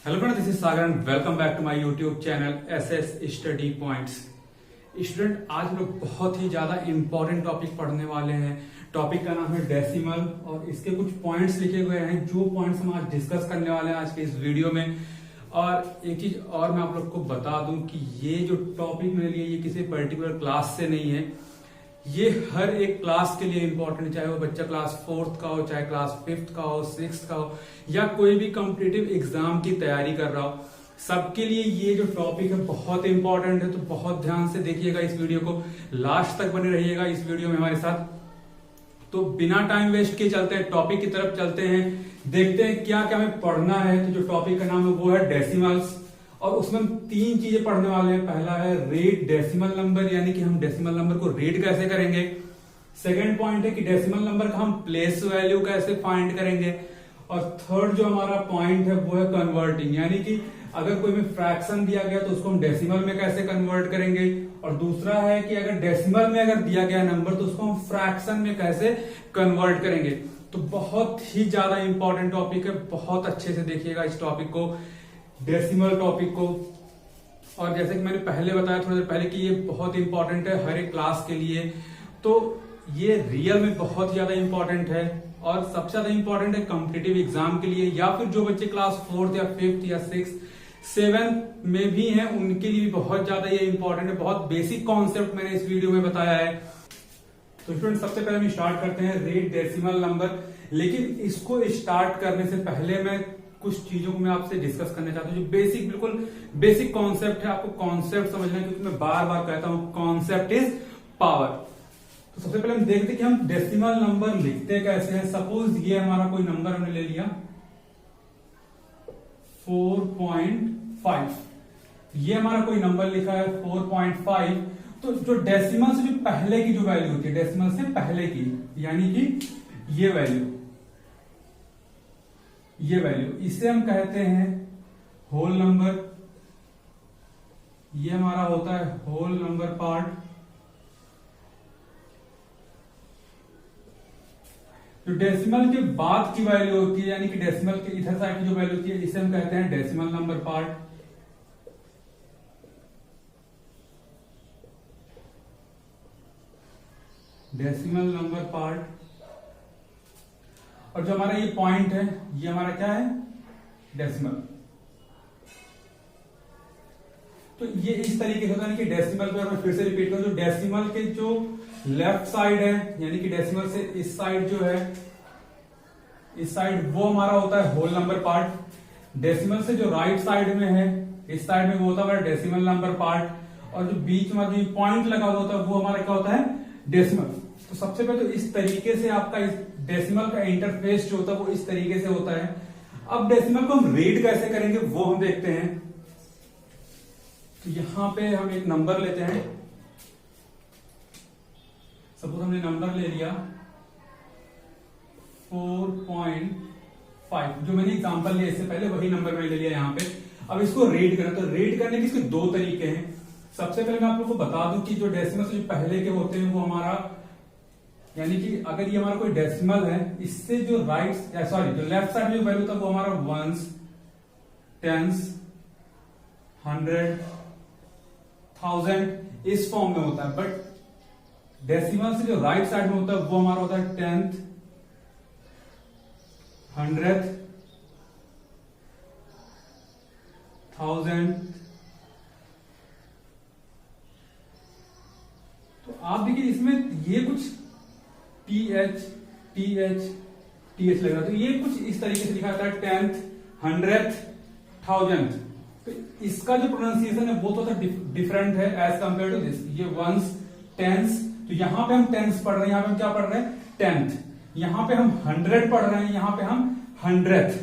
Hello friends, this is Sagar and welcome back to my YouTube channel SS study points. Student, आज हम लोग बहुत ही ज्यादा इंपॉर्टेंट टॉपिक पढ़ने वाले हैं। टॉपिक का नाम है डेसिमल और इसके कुछ पॉइंट्स लिखे हुए हैं, जो पॉइंट्स हम आज डिस्कस करने वाले हैं आज के इस वीडियो में। और एक चीज और मैं आप लोग को बता दूं कि ये जो टॉपिक मेरे लिए ये किसी पर्टिकुलर क्लास से नहीं है, ये हर एक क्लास के लिए इंपॉर्टेंट, चाहे वो बच्चा क्लास 4th का हो, चाहे क्लास 5th का हो, 6th का हो, या कोई भी कॉम्पिटिटिव एग्जाम की तैयारी कर रहा हो, सबके लिए ये जो टॉपिक है बहुत इंपॉर्टेंट है। तो बहुत ध्यान से देखिएगा इस वीडियो को, लास्ट तक बने रहिएगा इस वीडियो में हमारे साथ। तो बिना टाइम वेस्ट किए चलते हैं, टॉपिक की तरफ चलते हैं, देखते हैं क्या क्या हमें पढ़ना है। तो जो टॉपिक का नाम है वो है डेसिमल्स, और उसमें हम 3 चीजें पढ़ने वाले हैं। पहला है रेट डेसिमल नंबर, यानी कि हम डेसिमल नंबर को रेट कैसे करेंगे। सेकंड पॉइंट है कि डेसिमल नंबर का हम प्लेस वैल्यू कैसे फाइंड करेंगे। और थर्ड जो हमारा पॉइंट है वो है कन्वर्टिंग, यानी कि अगर कोई में फ्रैक्शन दिया गया तो उसको हम डेसिमल में कैसे कन्वर्ट करेंगे। और दूसरा है कि अगर डेसिमल में अगर दिया गया नंबर तो उसको हम फ्रैक्शन में कैसे कन्वर्ट करेंगे। तो बहुत ही ज्यादा इंपॉर्टेंट टॉपिक है, बहुत अच्छे से देखिएगा इस टॉपिक को, डेसिमल टॉपिक को। और जैसे कि मैंने पहले बताया थोड़ी देर पहले कि ये बहुत इंपॉर्टेंट है हर एक क्लास के लिए, तो ये रियल में बहुत ही ज्यादा इंपॉर्टेंट है। और सबसे ज्यादा इंपॉर्टेंट है कॉम्पिटिटिव एग्जाम के लिए, या फिर जो बच्चे क्लास 4th या 5th या 6th 7th में भी हैं उनके लिए भी बहुत ज्यादा ये इंपॉर्टेंट है। बहुत बेसिक कॉन्सेप्ट मैंने इस वीडियो में बताया है। तो स्टूडेंट, सबसे पहले हम स्टार्ट करते हैं रेट डेसिमल नंबर। लेकिन इसको स्टार्ट करने से पहले मैं कुछ चीजों को मैं आपसे डिस्कस करना चाहता हूं, जो बेसिक, बिल्कुल बेसिक कॉन्सेप्ट है। आपको कॉन्सेप्ट समझना है, क्योंकि मैं बार बार कहता हूं कॉन्सेप्ट इज पावर। तो सबसे पहले हम देखते हैं कि हम डेसिमल नंबर लिखते कैसे हैं। सपोज ये हमारा कोई नंबर हमने ले लिया 4.5, ये हमारा कोई नंबर लिखा है 4.5। तो जो डेसिमल से जो पहले की जो वैल्यू होती है, डेसिमल से पहले की, यानी कि ये वैल्यू, ये वैल्यू, इसे हम कहते हैं होल नंबर। ये हमारा होता है होल नंबर पार्ट। जो डेसिमल के बाद की वैल्यू होती है, यानी कि डेसिमल के इधर साइड की जो वैल्यू होती है, इसे हम कहते हैं decimal number part. Decimal number part. और जो हमारा ये पॉइंट है, ये हमारा क्या है, डेसिमल। तो ये इस तरीके से होता है कि डेसिमल पे मैं फिर से रिपीट करूं, जो डेसिमल के जो लेफ्ट साइड है, यानी कि डेसिमल से इस साइड जो है, इस साइड, वो हमारा होता है होल नंबर पार्ट। डेसिमल से जो राइट साइड में है, इस साइड में, वो होता है डेसिमल नंबर पार्ट। और जो बीच में जो पॉइंट लगा हुआ होता है वो हमारा क्या होता है, डेसिमल। तो सबसे पहले तो इस तरीके से आपका इस डेसिमल का इंटरफेस जो होता है वो इस तरीके से होता है। अब डेसिमल को हम रीड कैसे करेंगे वो हम देखते हैं। तो यहां पे हम एक नंबर लेते हैं। सपोज हमने नंबर ले लिया 4.5, जो मैंने एग्जांपल लिया इससे पहले वही नंबर मैंने ले लिया यहां पे। अब इसको रीड करना, तो रीड करने के इसके 2 तरीके हैं। सबसे पहले मैं आप लोगों को बता दूं कि जो डेसिमल से जो पहले के होते हैं वो हमारा, यानी कि अगर ये हमारा कोई डेसिमल है, इससे जो जो लेफ्ट साइड में जो वैल्यू था वो हमारा वंस, टेंस, 100, 1000 इस फॉर्म में होता है। बट डेसिमल से जो राइट साइड में होता है वो हमारा होता है 10th, 100th, 1000। तो आप देखिए इसमें ये कुछ TH लग रहा है, तो ये कुछ इस तरीके से लिखा जाता है 10th, 100th, 1000th। तो इसका जो प्रोनाउंसिएशन है वो थोड़ा डिफरेंट है एज कंपेयर टू दिस। ये वंस, टेंस, तो यहां पे हम टेंस पढ़ रहे हैं, यहां पे हम क्या पढ़ रहे हैं, 10th। यहां पे हम 100 पढ़ रहे हैं, यहां पे हम 100th।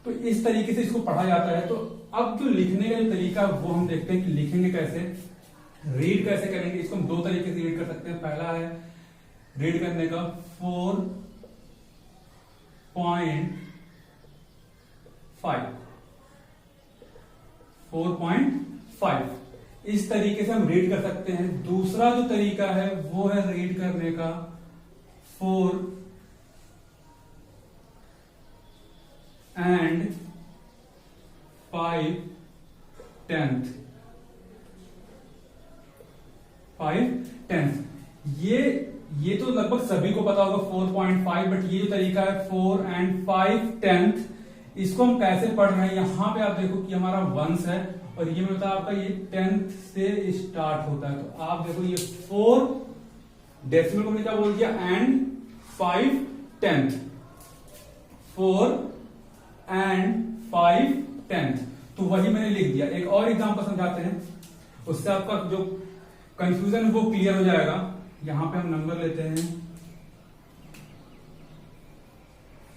तो इस तरीके से इसको पढ़ा जाता है। तो अब जो लिखने का जो तरीका वो हम देखते हैं कि लिखेंगे कैसे, रीड कैसे करेंगे। इसको हम 2 तरीके से रीड कर सकते हैं। पहला है रीड करने का 4.5 इस तरीके से हम रीड कर सकते हैं। दूसरा जो तरीका है वो है रीड करने का 4 and 5/10 5/10 ये तो लगभग सभी को पता होगा 4.5, बट ये जो तरीका है 4 and 5/10, इसको हम कैसे पढ़ रहे हैं। यहां पे आप देखो कि हमारा वंस है और ये मैं बता आपका ये 10th से स्टार्ट होता है। तो आप देखो ये 4 डेसिमल को मैंने क्या बोल दिया एंड 5/10, 4 and 5/10, तो वही मैंने लिख दिया। एक और एग्जांपल समझाते हैं, उससे आपका जो कंफ्यूजन है वो क्लियर हो जाएगा। यहां पे हम नंबर लेते हैं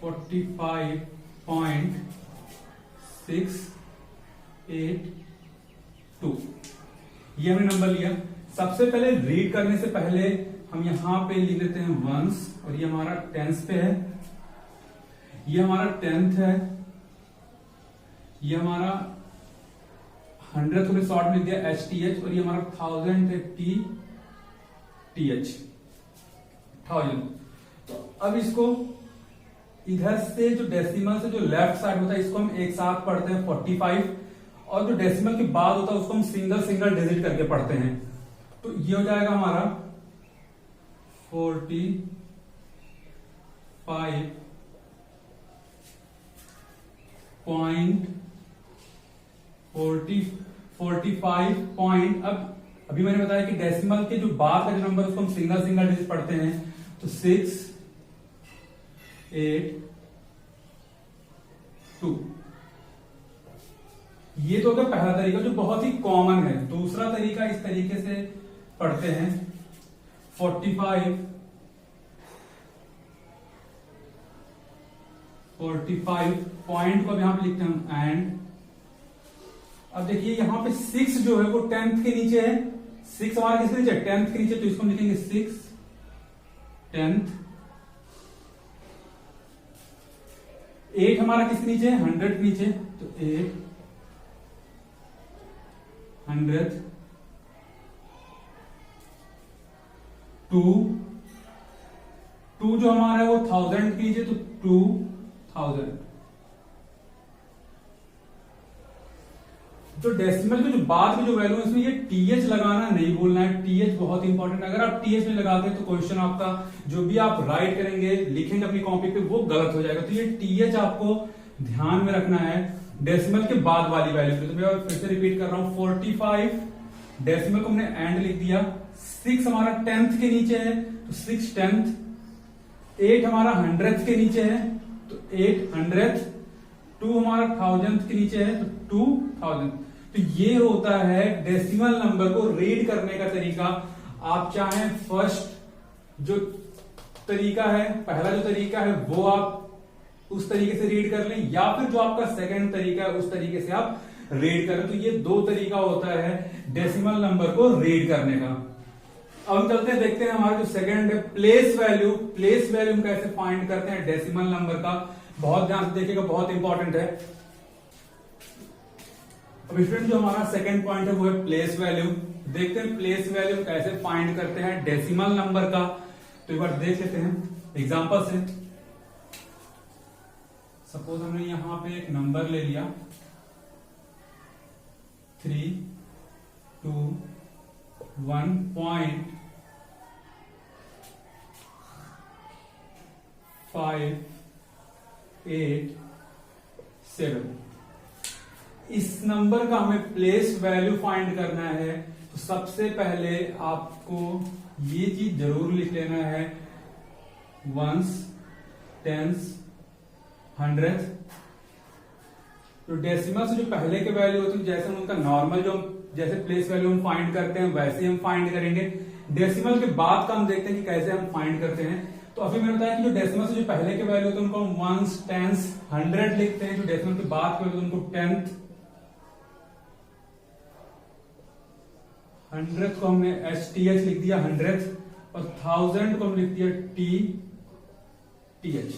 45.682, ये हमने नंबर लिया। सबसे पहले रीड करने से पहले हम यहां पे लिख लेते हैं वंस, और ये हमारा टेंस पे है, ये हमारा 10th है, ये हमारा 100 को शॉर्ट में लिख दिया HTH, और ये हमारा 1000 है TH 1000। तो अब इसको इधर से जो डेसिमल से जो लेफ्ट साइड होता है इसको हम एक साथ पढ़ते हैं 45, और जो डेसिमल के बाद होता है उसको हम सिंगल सिंगल डिजिट करके पढ़ते हैं। तो ये हो जाएगा हमारा 45 पॉइंट। अब अभी मैंने बताया कि डेसिमल के जो बाद का जो नंबर उसको हम सिंगल सिंगल डिजिट पढ़ते हैं। तो 6, 8, 2, ये तो होगा पहला तरीका जो बहुत ही कॉमन है। दूसरा तरीका इस तरीके से पढ़ते हैं 45 पॉइंट को यहां पे लिखते हैं एंड। अब देखिए यहां पे 6 जो है वो 10th के नीचे है, 6 हमारा किसके नीचे 10th के नीचे, तो इसको हम लिखेंगे 6 10th। 8 हमारा किसके नीचे है 100 के नीचे, तो 8 100। 2 जो हमारा है वो 1000 के नीचे, तो 2000। जो डेसिमल के जो बाद में जो वैल्यू है इसमें ये TH लगाना नहीं भूलना है। TH बहुत इंपॉर्टेंट है। अगर आप TH नहीं लगाते तो क्वेश्चन आपका जो भी आप राइट करेंगे लिखेंगे अपनी कॉपी पे वो गलत हो जाएगा। तो ये TH आपको ध्यान में रखना है डेसिमल के बाद वाली वैल्यू पे। तो मैं फिर से रिपीट कर रहा हूं 45 डेसिमल को हमने एंड लिख दिया। 6 हमारा 10th के नीचे है, तो 6 10th। 8 हमारा 100th के नीचे है, तो 8 100th। 2 हमारा 1000th के नीचे है, तो 2000। तो ये होता है डेसिमल नंबर को रीड करने का तरीका। आप चाहें फर्स्ट जो तरीका है, पहला जो तरीका है वो आप उस तरीके से रीड कर लें, या फिर जो आपका सेकंड तरीका है उस तरीके से आप रीड करें। तो ये 2 तरीका होता है डेसिमल नंबर को रीड करने का। अब हम चलते हैं देखते हैं हमारा जो सेकंड है प्लेस वैल्यू। प्लेस वैल्यू हम कैसे फाइंड करते हैं डेसिमल नंबर का, बहुत ध्यान से देखिएगा, बहुत इंपॉर्टेंट है। अब स्टूडेंट जो हमारा सेकंड पॉइंट है वो है प्लेस वैल्यू। देखते हैं प्लेस वैल्यू कैसे फाइंड करते हैं डेसिमल नंबर का। तो एक बार देख लेते हैं एग्जांपल से। सपोज हमने यहां पे एक नंबर ले लिया 321.587। इस नंबर का हमें प्लेस वैल्यू फाइंड करना है। तो सबसे पहले आपको ये चीज जरूर लिख लेना है वंस, टेंस, 100th। तो डेसिमल से जो पहले के वैल्यू होते हैं जैसे हम उनका नॉर्मल जो जैसे प्लेस वैल्यू हम फाइंड करते हैं वैसे हम फाइंड करेंगे। डेसिमल के बाद का हम देखते हैं कि कैसे हम फाइंड करते हैं। तो अभी मैंने बताया कि जो डेसिमल से जो पहले के वैल्यू होते हैं उनको हम वंस, टेंस, 100 लिखते हैं। जो डेसिमल के बाद के उनको 10th, 100th को हमने HTH लिख दिया 100th, और 1000 को हम लिख दिया TH।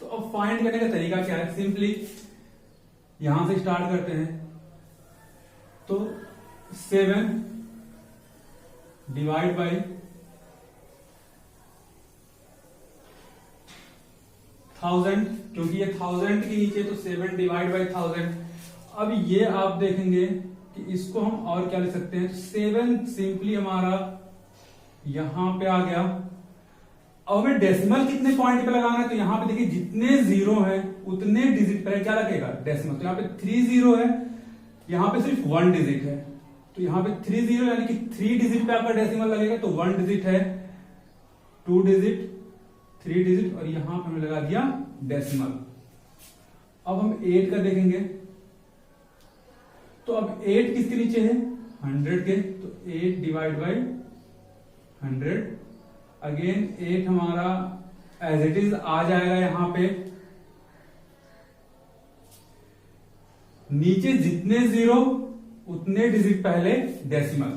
तो अब फाइंड करने का तरीका क्या है, सिंपली यहां से स्टार्ट करते हैं। तो 7 डिवाइड बाई 1000, क्योंकि ये 1000 के नीचे तो 7 डिवाइड बाई 1000। अब ये आप देखेंगे कि इसको हम और क्या लिख सकते हैं, 7 सिंपली हमारा यहां पे आ गया। अब हमें डेसिमल कितने पॉइंट पे लगाना है, तो यहां पे देखिए जितने जीरो है उतने डिजिट पर क्या लगेगा डेसिमल। तो यहाँ पे 3 जीरो है, यहां पे सिर्फ 1 डिजिट है, तो यहाँ पे 3 जीरो यानी कि 3 डिजिट पे आपका डेसिमल लगेगा। तो 1 डिजिट है, 2 डिजिट, 3 डिजिट, और यहां पे हमने लगा दिया डेसिमल। अब हम 8 का देखेंगे, तो अब 8 किसके नीचे है, 100 के, तो 8 डिवाइड बाई 100। अगेन 8 हमारा एज इट इज आ जाएगा यहां पे। नीचे जितने जीरो उतने डिजिट पहले डेसिमल।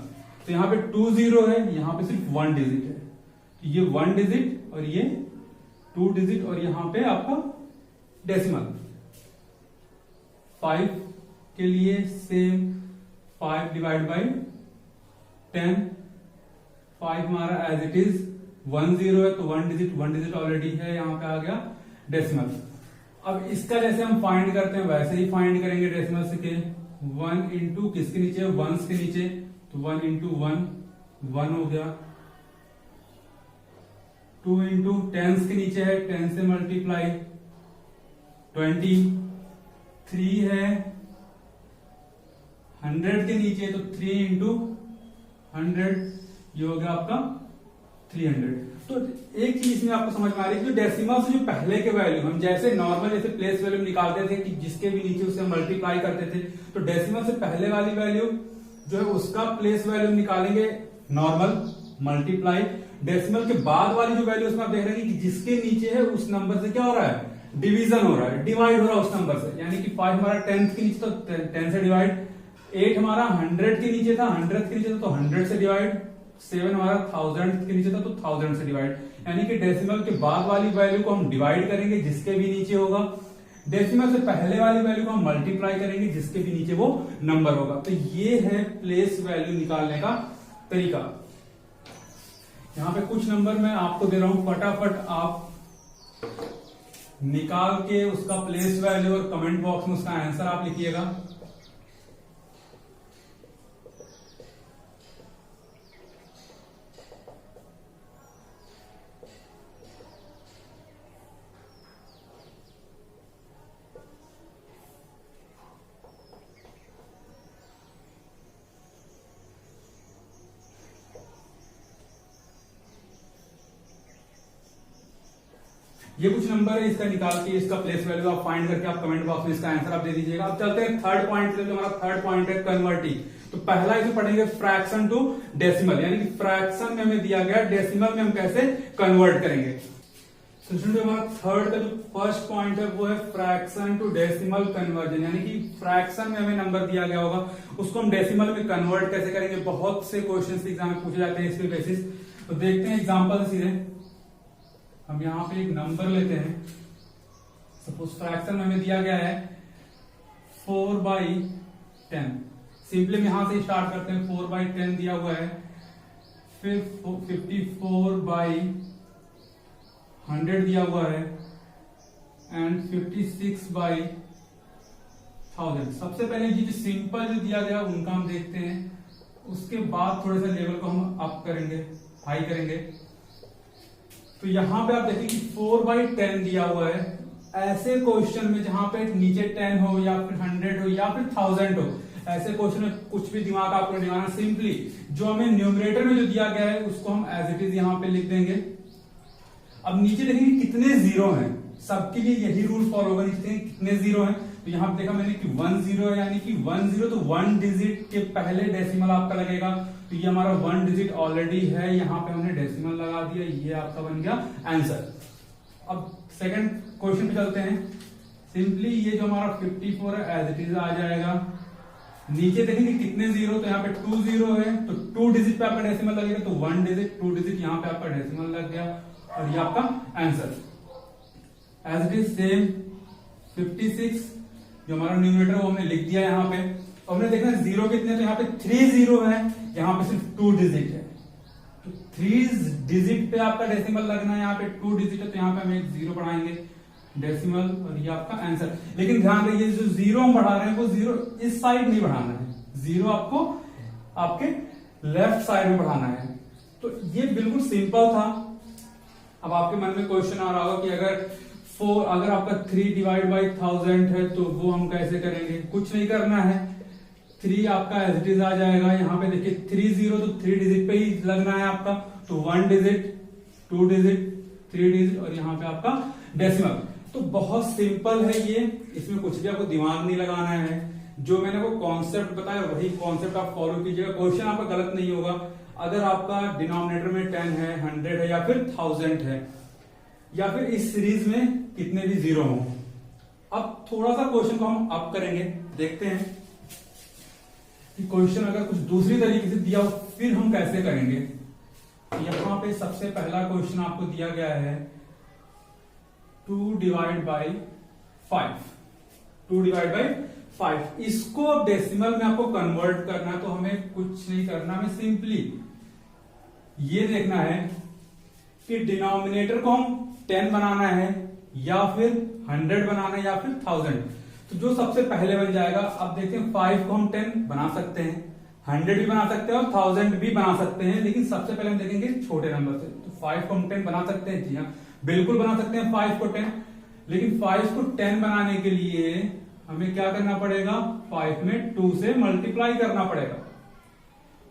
तो यहां पे 2 जीरो है, यहां पे सिर्फ 1 डिजिट है, तो ये 1 डिजिट और ये 2 डिजिट, और यहां पे आपका डेसिमल। 5 के लिए सेम, 5 डिवाइड बाई 10। 5 हमारा एज इट इज 1 जीरो है, तो 1 डिजिट ऑलरेडी है, यहां पे आ गया डेसिमल। अब इसका जैसे हम फाइंड करते हैं वैसे ही फाइंड करेंगे डेसिमल से के। 1 इंटू किसके नीचे, 1s के नीचे, तो 1 इंटू 1 हो गया। 2 इंटू 10s के नीचे है, 10 से मल्टीप्लाई 20। 3 है 100 के नीचे, तो 3 इंटू 100, ये हो गया आपका 300। तो एक चीज इसमें आपको समझ में आ रही है, जो डेसिमल से जो पहले के वैल्यू हम जैसे नॉर्मल जैसे प्लेस वैल्यू निकालते थे कि जिसके भी नीचे उसे मल्टीप्लाई करते थे, तो डेसिमल से पहले वाली वैल्यू जो है उसका प्लेस वैल्यू निकालेंगे नॉर्मल मल्टीप्लाई। डेसिमल के बाद वाली जो वैल्यू उसमें आप देख रहे हैं कि जिसके नीचे है उस नंबर से क्या हो रहा है, डिवीजन हो रहा है, डिवाइड हो रहा है उस नंबर से। यानी कि 5 हमारा 10th के नीचे, तो 10 से डिवाइड। 8 हमारा 100 के नीचे था, 100 के नीचे था, तो 100 से डिवाइड। 7 हमारा 1000 के नीचे था, तो 1000 से डिवाइड। यानी कि डेसिमल के बाद वाली वैल्यू को हम डिवाइड करेंगे जिसके भी नीचे होगा, डेसिमल से पहले वाली वैल्यू को हम मल्टीप्लाई करेंगे जिसके भी नीचे वो नंबर होगा। तो ये है प्लेस वैल्यू निकालने का तरीका। यहां पे कुछ नंबर मैं आपको दे रहा हूं, फटाफट आप निकाल के उसका प्लेस वैल्यू और कमेंट बॉक्स में उसका आंसर आप लिखिएगा। ये कुछ नंबर है, इसका निकाल के इसका प्लेस वैल्यू आप फाइंड करके आप कमेंट बॉक्स में इसका आंसर आप दे दीजिएगा। अब चलते हैं थर्ड पॉइंट पे, जो हमारा थर्ड पॉइंट है कन्वर्टिंग। तो पहला इसे पढ़ेंगे फ्रैक्शन टू डेसिमल, यानी कि फ्रैक्शन में हमें दिया गया, डेसिमल में हम कैसे कन्वर्ट करेंगे। तो स्टूडेंट हमारा थर्ड का जो फर्स्ट पॉइंट है वो है फ्रैक्शन टू डेसिमल कन्वर्जन, यानी कि फ्रैक्शन में हमें नंबर दिया गया होगा उसको हम डेसिमल में कन्वर्ट कैसे करेंगे। बहुत से क्वेश्चंस एग्जाम में पूछे जाते हैं इस पे बेसिस। तो देखते हैं एग्जांपल से सीधे। हम यहां पे एक नंबर लेते हैं, सपोज फ्रैक्शन में हमें दिया गया है 4/10। सिंपली यहां से स्टार्ट करते हैं, 4/10 दिया हुआ है, फिर 54/100 दिया हुआ है, एंड 56/1000। सबसे पहले ये जो सिंपल जो दिया गया उनका हम देखते हैं, उसके बाद थोड़े सा लेवल को हम अप करेंगे, हाई करेंगे। तो यहां पे आप देखिए कि 4/10 दिया हुआ है। ऐसे क्वेश्चन में जहां पे नीचे 10 हो या फिर 100 हो या फिर 1000 हो, ऐसे क्वेश्चन में कुछ भी दिमाग आपको लगाना, सिंपली जो हमें न्यूमरेटर में जो दिया गया है उसको हम एज इट इज यहां पे लिख देंगे। अब नीचे देखेंगे कितने जीरो हैं, सबके लिए यही रूल फॉलो होगा, कितने जीरो हैं। तो यहां पे देखा मैंने कि 1 जीरो है, यानी कि 1 जीरो, तो 1 डिजिट के पहले डेसिमल आपका लगेगा। तो ये हमारा 1 डिजिट ऑलरेडी है, यहां पे हमने डेसिमल लगा दिया, ये आपका बन गया आंसर। अब सेकंड क्वेश्चन पे चलते हैं। सिंपली ये जो हमारा 54 है एज इट इज आ जाएगा। नीचे देखेंगे कितने जीरो, तो यहाँ पे 2 जीरो है, तो 2 डिजिट पे आपका डेसिमल लगेगा, तो 1 डिजिट 2 डिजिट यहाँ पे आपका डेसिमल लग गया, और ये आपका answer. As it is same 56 जो हमारा न्यूमरेटर वो हमने लिख दिया यहाँ पे। हमने देखा जीरो कितने, तो यहाँ पे 3 जीरो है, यहाँ पे सिर्फ 2 डिजिट है, तो 3 डिजिट पे आपका डेसिमल लगना है। यहाँ पे 2 डिजिट है, तो यहाँ पे हम एक जीरो बढ़ाएंगे, डेसिमल और ये आपका आंसर। लेकिन ध्यान रखिए जो जीरो हम बढ़ा रहे हैं वो जीरो इस साइड नहीं बढ़ाना है, जीरो आपको आपके लेफ्ट साइड में बढ़ाना है। तो ये बिल्कुल सिंपल था। अब आपके मन में क्वेश्चन आ रहा होगा कि अगर आपका 3 डिवाइड बाई 1000 है तो वो हम कैसे करेंगे। कुछ नहीं करना है, 3 आपका एज इट इज आ जाएगा। यहाँ पे देखिए 3 0 तो 3 डिजिट पे ही लगना है आपका, तो 1 डिजिट, 2 डिजिट, 3 डिजिट और यहाँ पे आपका डेसिमल। तो बहुत सिंपल है ये, इसमें कुछ भी आपको दिमाग नहीं लगाना है। जो मैंने वो कॉन्सेप्ट बताया वही कॉन्सेप्ट आप फॉलो कीजिएगा, क्वेश्चन आपका गलत नहीं होगा। अगर आपका डिनोमिनेटर में 10 है, 100 है या फिर 1000 है या फिर इस सीरीज में कितने भी जीरो हो। अब थोड़ा सा क्वेश्चन को हम अप करेंगे, देखते हैं कि क्वेश्चन अगर कुछ दूसरी तरीके से दिया हो फिर हम कैसे करेंगे। यहां पे सबसे पहला क्वेश्चन आपको दिया गया है 2 डिवाइड बाई 5, 2 डिवाइड बाई 5। इसको अब डेसिमल में आपको कन्वर्ट करना है, तो हमें कुछ नहीं करना, हमें सिंपली ये देखना है कि डिनोमिनेटर को हम 10 बनाना है या फिर 100 बनाना है या फिर 1000। तो जो सबसे पहले बन जाएगा, अब देखते हैं 5 को हम 10 बना सकते हैं, 100 भी बना सकते हैं और 1000 भी बना सकते हैं। लेकिन सबसे पहले हम देखेंगे छोटे नंबर से। तो 5 को हम 10 बना सकते हैं, जी हाँ बिल्कुल बना सकते हैं 5 को 10। लेकिन 5 को 10 बनाने के लिए हमें क्या करना पड़ेगा, 5 में 2 से मल्टीप्लाई करना पड़ेगा।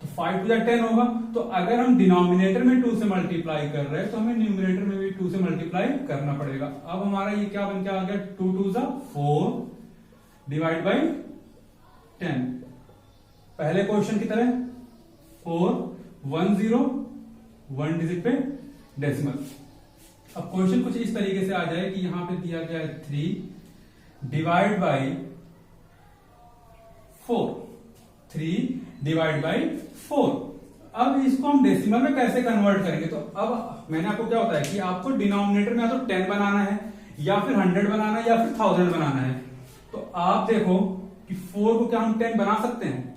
तो 5 टू 10 होगा। तो अगर हम डिनोमिनेटर में 2 से मल्टीप्लाई कर रहे हैं तो हमें न्यूमिनेटर में भी 2 से मल्टीप्लाई करना पड़ेगा। अब हमारा ये क्या बन के आ गया, 2 2 4 डिवाइड बाई 10। पहले क्वेश्चन की तरह 4 1 0 1 डिजिट पे डेसिमल। अब क्वेश्चन कुछ इस तरीके से आ जाए कि यहां पे दिया गया है 3 डिवाइड बाई 4, 3 डिवाइड बाई 4। अब इसको हम डेसिमल में कैसे कन्वर्ट करेंगे। तो अब मैंने आपको क्या बताया कि आपको डिनोमिनेटर में या तो 10 बनाना है या फिर 100 बनाना है या फिर 1000 बनाना है। तो आप देखो कि 4 को क्या हम 10 बना सकते हैं,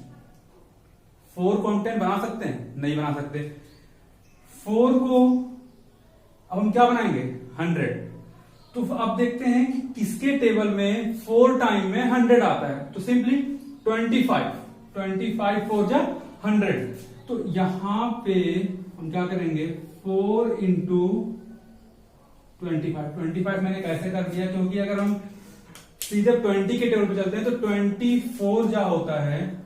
4 को हम 10 बना सकते हैं, नहीं बना सकते। 4 को अब हम क्या बनाएंगे, 100। तो अब देखते हैं कि किसके टेबल में 4 टाइम में 100 आता है। तो सिंपली 25 4 जा 100। तो यहां पे हम क्या करेंगे, 4 इंटू 25 मैंने कैसे कर दिया, क्योंकि अगर हम सीधे 20 के टेबल पे चलते हैं तो 24 जा होता है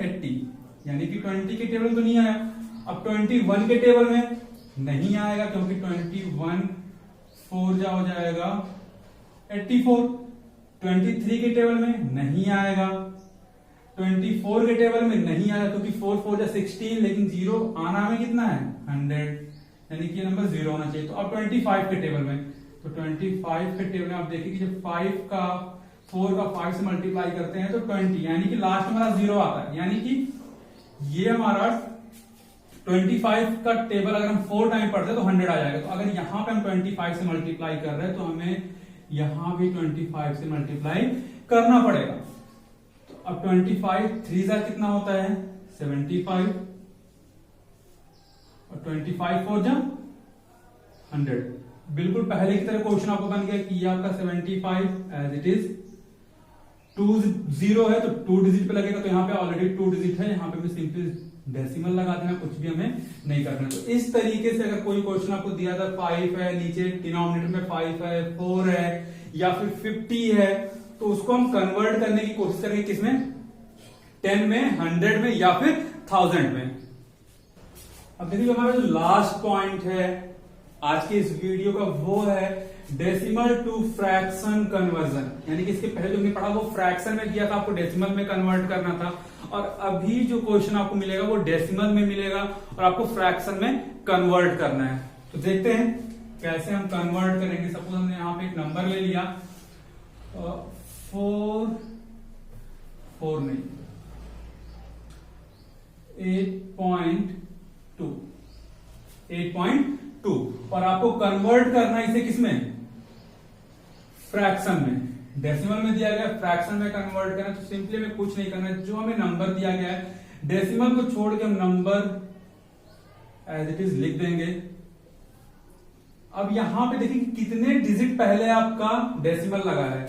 80, यानी कि 20 के टेबल में तो नहीं आया। अब 21 के टेबल में नहीं आएगा क्योंकि 21 4 जा हो जाएगा 84। 23 के टेबल में नहीं आएगा, 24 के टेबल में नहीं आया क्योंकि 4 4 जा 16, लेकिन जीरो आना में कितना है 100, यानी कि ये नंबर 0 होना चाहिए। तो अब 25 के टेबल में, तो 25 के टेबल में आप देखिए कि जब 4 का 5 से मल्टीप्लाई करते हैं तो 20, यानी कि लास्ट में हमारा 0 आता है। यानी कि ये हमारा 25 का टेबल अगर हम 4 टाइम पढ़ते हैं तो 100 आ जाएगा। तो अगर यहां पे हम 25 से मल्टीप्लाई कर रहे हैं तो हमें यहां भी 25 से मल्टीप्लाई करना पड़ेगा। तो अब 25 3 जा कितना होता है 75 और 25 4 जा 100। बिल्कुल पहले की तरह क्वेश्चन आपको बन गया कि ये आपका 75 एज इट इज 2 0 है तो 2 डिजिट पे लगेगा। तो यहाँ पे ऑलरेडी 2 डिजिट है, यहाँ पे भी सिंपल डेसिमल लगा देना, कुछ भी हमें नहीं करना। तो इस तरीके से अगर कोई क्वेश्चन आपको दिया था 5 है, नीचे डिनोमिनेटर में 5 है, 4 है या फिर 50 है, तो उसको हम कन्वर्ट करने की कोशिश करेंगे किसमें, 10 में, 100 में या फिर 1000 में। अब देखिए हमारा जो लास्ट पॉइंट है आज के इस वीडियो का वो है डेसिमल टू फ्रैक्शन कन्वर्जन। यानी कि इसके पहले जो हमने पढ़ा वो फ्रैक्शन में दिया था, आपको डेसिमल में कन्वर्ट करना था, और अभी जो क्वेश्चन आपको मिलेगा वो डेसिमल में मिलेगा और आपको फ्रैक्शन में कन्वर्ट करना है। तो देखते हैं कैसे हम कन्वर्ट करेंगे। सपोज हमने यहां पे एक नंबर ले लिया 4 नहीं 8.2 और आपको कन्वर्ट करना है इसे किसमें, फ्रैक्शन में। डेसिमल में दिया गया, फ्रैक्शन में कन्वर्ट करना। तो सिंपली में कुछ नहीं करना, जो हमें नंबर दिया गया है डेसिमल को छोड़ के हम नंबर एज इट इज लिख देंगे। अब यहां पे देखिए कितने डिजिट पहले आपका डेसिमल लगा है,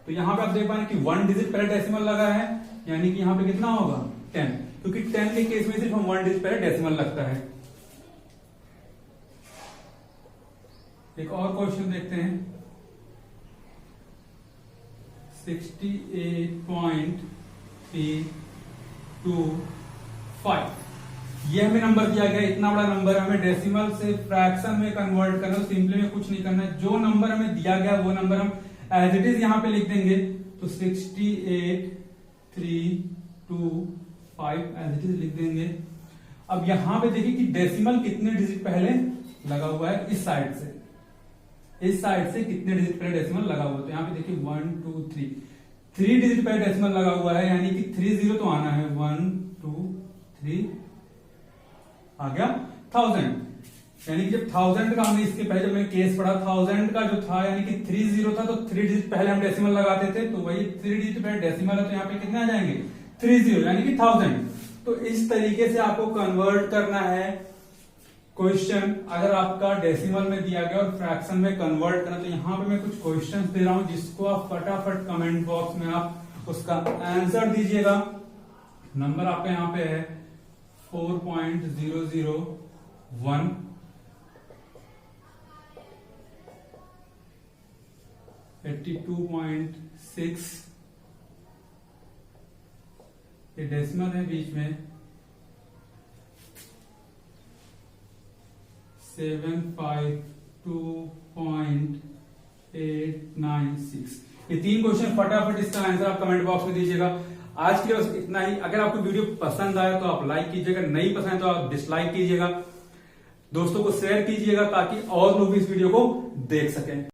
तो यहां पे आप देख पाए कि 1 डिजिट पहले डेसिमल लगा है, यानी कि यहां पे कितना होगा 10, क्योंकि 10 के केस में सिर्फ हम 1 डिजिट पहले डेसिमल लगता है। एक और क्वेश्चन देखते हैं, 68.325, ये हमें नंबर दिया गया, इतना बड़ा नंबर हमें डेसिमल से फ्रैक्शन में कन्वर्ट करना, सिंपली में कुछ नहीं करना है, जो नंबर हमें दिया गया वो नंबर हम एज इट इज यहां पे लिख देंगे। तो 68.325 एज इट इज लिख देंगे। अब यहां पे देखिए कि डेसिमल कितने डिजिट पहले लगा हुआ है, इस साइड से कितने डिजिट पहले डेसिमल लगा हुआ है, तो यहां पे देखिए 1 2 3 डिजिट पहले डेसिमल लगा हुआ है, यानी कि 30 तो आना है, 1 2 3 आ गया 1000, यानी कि जब 1000 का हमने इसके पहले जब मैंने केस पढ़ा 1000 का जो था यानी कि 30 था, तो 3 डिजिट पहले हम डेसिमल लगाते थे, तो वही 3 डिजिट पहले डेसिमल है, तो यहाँ पे कितने आ जाएंगे 30 यानी कि 1000। तो इस तरीके से आपको कन्वर्ट करना है क्वेश्चन, अगर आपका डेसिमल में दिया गया और फ्रैक्शन में कन्वर्ट करना। तो यहां पे मैं कुछ क्वेश्चंस दे रहा हूं जिसको आप फटाफट कमेंट बॉक्स में आप उसका आंसर दीजिएगा। नंबर आपका यहां पे है 4.001, 82.6, ये डेसिमल है बीच में, 752.896। ये 3 क्वेश्चन फटाफट इसका आंसर आप कमेंट बॉक्स में दीजिएगा। आज के लिए बस इतना ही। अगर आपको वीडियो पसंद आया तो आप लाइक कीजिएगा, नहीं पसंद तो आप डिसलाइक कीजिएगा, दोस्तों को शेयर कीजिएगा ताकि और लोग भी इस वीडियो को देख सकें।